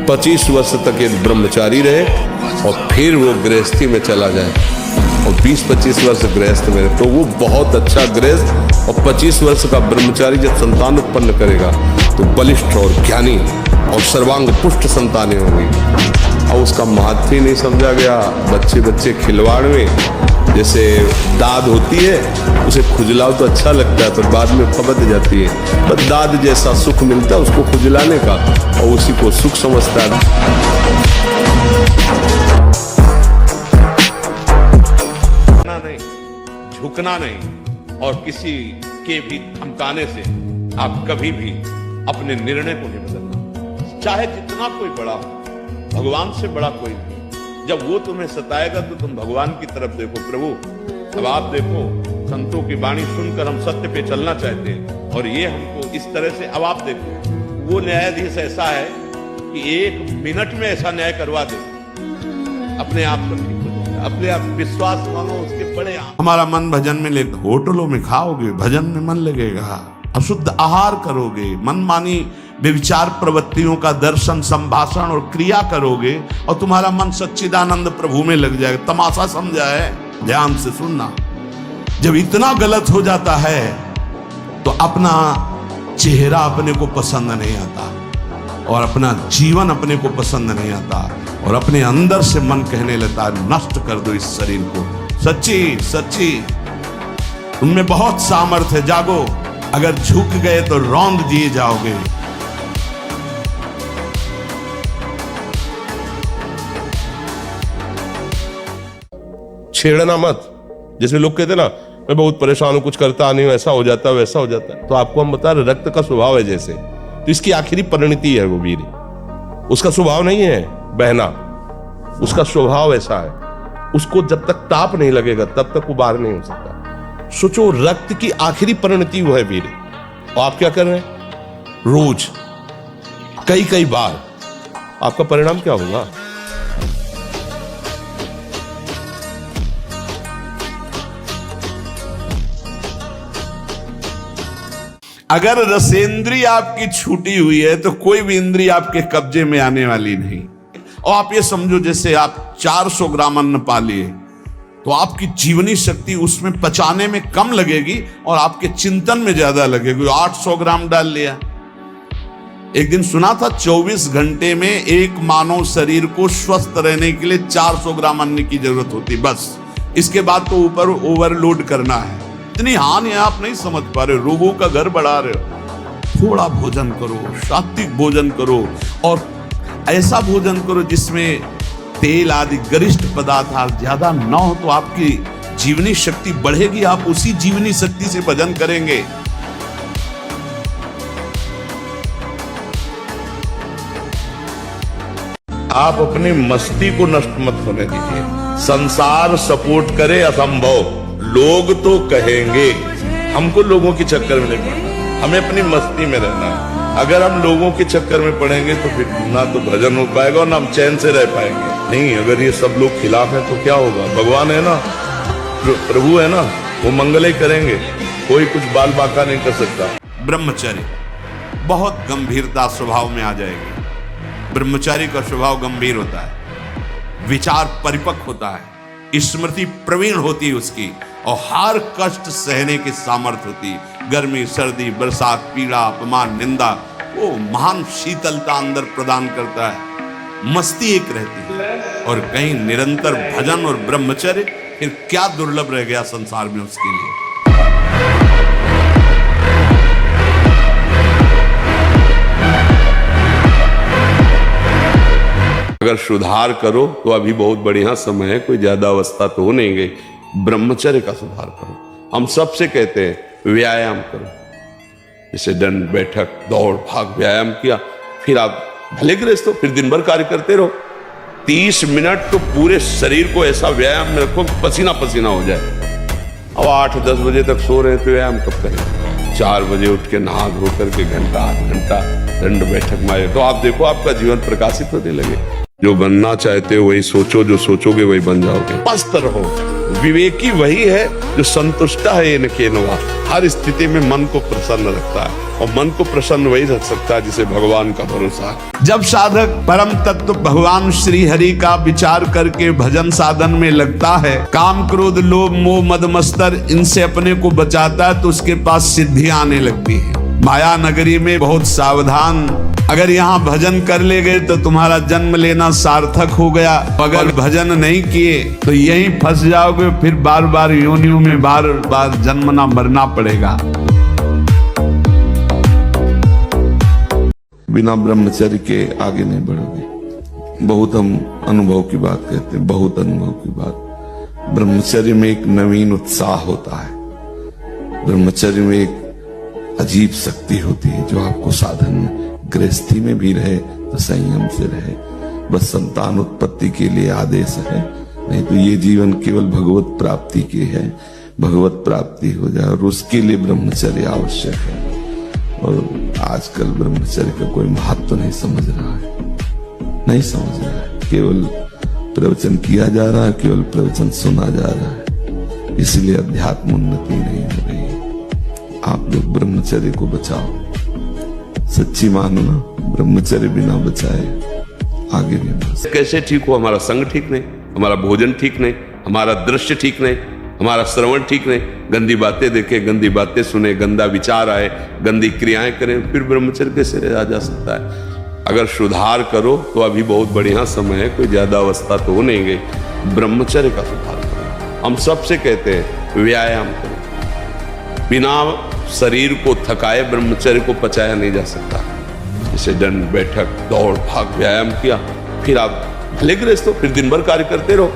25 वर्ष तक एक ब्रह्मचारी रहे और फिर वो गृहस्थी में चला जाए और 20-25 वर्ष गृहस्थ में, तो वो बहुत अच्छा गृहस्थ और 25 वर्ष का ब्रह्मचारी जब संतान उत्पन्न करेगा तो बलिष्ठ और ज्ञानी और सर्वांग पुष्ट संतानें होंगी। और उसका महत्व ही नहीं समझा गया। बच्चे खिलवाड़ में जैसे दाद होती है, उसे खुजलाओ तो अच्छा लगता है पर बाद में फबद जाती है। बस दाद जैसा सुख मिलता है उसको खुजलाने का और उसी को सुख समझता है। झुकना नहीं और किसी के भी धमकाने से आप कभी भी अपने निर्णय को नहीं बदलना, चाहे जितना कोई बड़ा हो, भगवान से बड़ा कोई नहीं। जब वो तुम्हें सताएगा तो तुम भगवान की तरफ देखो, प्रभु अब आप देखो, संतों की वाणी सुनकर हम सत्य पे चलना चाहते हैं और ये हमको इस तरह से, अब आप देखो वो न्यायाधीश ऐसा है कि 1 मिनट में ऐसा न्याय करवा दे, अपने आप पर अपने आप विश्वास मानो उसके बड़े। हमारा मन भजन में ले, होटलों में खाओगे भजन में मन लगेगा, अशुद्ध आहार करोगे, मनमानी व्यभिचार प्रवृत्तियों का दर्शन संभाषण और क्रिया करोगे और तुम्हारा मन सच्चिदानंद प्रभु में लग जाएगा। तमाशा समझा है, ध्यान से सुनना। जब इतना गलत हो जाता है तो अपना चेहरा अपने को पसंद नहीं आता और अपना जीवन अपने को पसंद नहीं आता और अपने अंदर से मन कहने लगता है नष्ट कर दो इस शरीर को। सच्ची तुममें बहुत सामर्थ्य है, जागो। अगर झुक गए तो रौंद दिए जाओगे। छेड़ना मत। जैसे लोग कहते ना मैं बहुत परेशान हूं, कुछ करता नहीं हूं, ऐसा हो जाता है वैसा हो जाता है, तो आपको हम बता रहे रक्त का स्वभाव है जैसे, तो इसकी आखिरी परिणति है वो वीर। उसका स्वभाव नहीं है बहना, उसका स्वभाव ऐसा है, उसको जब तक ताप नहीं लगेगा तब तक वो बाहर नहीं हो सकता। सोचो रक्त की आखिरी परिणति वो है वीर, और आप क्या कर रहे हैं रोज कई बार, आपका परिणाम क्या होगा? अगर रसेंद्री आपकी छूटी हुई है तो कोई भी इंद्रिय आपके कब्जे में आने वाली नहीं। और आप ये समझो जैसे आप 400 ग्राम अन्न पा लिए तो आपकी जीवनी शक्ति उसमें पचाने में कम लगेगी और आपके चिंतन में ज्यादा लगेगी। 800 ग्राम डाल लिया। एक दिन सुना था 24 घंटे में एक मानव शरीर को स्वस्थ रहने के लिए 400 ग्राम अन्न की जरूरत होती, बस। इसके बाद तो ऊपर ओवरलोड करना है। इतनी हानि आप नहीं समझ पा रहे, रोगों का घर बढ़ा रहे हो। थोड़ा भोजन करो, सात्विक भोजन करो और ऐसा भोजन करो जिसमें तेल आदि गरिष्ठ पदार्थ ज्यादा न हो, तो आपकी जीवनी शक्ति बढ़ेगी। आप उसी जीवनी शक्ति से भजन करेंगे। आप अपनी मस्ती को नष्ट मत होने दीजिए। संसार सपोर्ट करे असंभव, लोग तो कहेंगे। हमको लोगों के चक्कर में नहीं पड़ना, हमें अपनी मस्ती में रहना है। अगर हम लोगों के चक्कर में पड़ेंगे तो फिर ना तो भजन हो पाएगा और ना हम चैन से रह पाएंगे। नहीं, अगर ये सब लोग खिलाफ हैं तो क्या होगा? भगवान है ना, प्रभु है ना, वो मंगल ही करेंगे, कोई कुछ बाल बाका नहीं कर सकता। ब्रह्मचर्य बहुत गंभीरता स्वभाव में आ जाएगी। ब्रह्मचारी का स्वभाव गंभीर होता है, विचार परिपक्व होता है, स्मृति प्रवीण होती है उसकी, और हर कष्ट सहने की सामर्थ्य होती। गर्मी, सर्दी, बरसात, पीड़ा, अपमान, निंदा, वो महान शीतलता अंदर प्रदान करता है। मस्ती एक रहती है और कहीं निरंतर भजन और ब्रह्मचर्य, फिर क्या दुर्लभ रह गया संसार में उसके लिए। अगर सुधार करो तो अभी बहुत बढ़िया समय है, कोई ज्यादा अवस्था तो हो नहीं गई। ब्रह्मचर्य का सुधार करो। हम सबसे कहते हैं व्यायाम करो, जैसे दंड बैठक दौड़ भाग व्यायाम किया, फिर आप भले गृहस्थ हो, फिर दिन भर कार्य करते रहो। 30 मिनट तो पूरे शरीर को ऐसा व्यायाम में रखो पसीना पसीना हो जाए। अब 8-10 बजे तक सो रहे हैं तो व्यायाम कब करें? 4 बजे उठ के नहा धो करके घंटा 8 घंटा दंड बैठक मारे तो आप देखो आपका जीवन प्रकाशित होने लगे। जो बनना चाहते हो वही सोचो, जो सोचोगे वही बन जाओगे। मस्त रहो। विवेकी वही है जो संतुष्ट है इन केनवा, हर स्थिति में मन को प्रसन्न रखता है। और मन को प्रसन्न वही रख सकता है जिसे भगवान का भरोसा है। जब साधक परम तत्व भगवान श्री हरि का विचार करके भजन साधन में लगता है, काम क्रोध लोभ मोह मद मत्सर इनसे अपने को बचाता है, तो उसके पास सिद्धियां आने लगती है। माया नगरी में बहुत सावधान, अगर यहाँ भजन कर ले गए तो तुम्हारा जन्म लेना सार्थक हो गया, अगर भजन नहीं किए तो यहीं फंस जाओगे, फिर बार बार योनियों में बार बार जन्मना मरना पड़ेगा। बिना ब्रह्मचर्य के आगे नहीं बढ़ोगे। बहुत हम अनुभव की बात कहते हैं, बहुत अनुभव की बात। ब्रह्मचर्य में एक नवीन उत्साह होता है, ब्रह्मचर्य में एक अजीब शक्ति होती है जो आपको साधन में, गृहस्थी में भी रहे तो संयम से रहे। बस संतान उत्पत्ति के लिए आदेश है, नहीं तो ये जीवन केवल भगवत प्राप्ति के है। भगवत प्राप्ति हो जाए और उसके लिए ब्रह्मचर्य आवश्यक है। और आजकल ब्रह्मचर्य का कोई महत्व नहीं समझ रहा है, नहीं समझ रहा है। केवल प्रवचन किया जा रहा है, केवल प्रवचन सुना जा रहा है, इसलिए अध्यात्म उन्नति नहीं हो रही है। आप लोग ब्रह्मचर्य को बचाओ, सच्ची मानो ना, ब्रह्मचर्य बिना बचाए आगे नहीं बढ़ सकते। कैसे ठीक हो? हमारा संग ठीक नहीं, हमारा भोजन ठीक नहीं, हमारा दृश्य ठीक नहीं, हमारा श्रवण ठीक नहीं, गंदी बातें देखे, गंदी बातें सुने, गंदा विचार आए, गंदी क्रियाएं करें, फिर ब्रह्मचर्य कैसे रहा जा सकता है? अगर सुधार करो तो अभी बहुत बढ़िया समय है, कोई ज्यादा अवस्था तो हो नहीं गई। ब्रह्मचर्य का सुधार करो। हम सबसे कहते हैं व्यायाम करो। बिना शरीर को थकाए ब्रह्मचर्य को पचाया नहीं जा सकता। जैसे दंड बैठक दौड़ भाग व्यायाम किया, फिर आप भले गृहस्थ हो, फिर दिन भर कार्य करते रहो।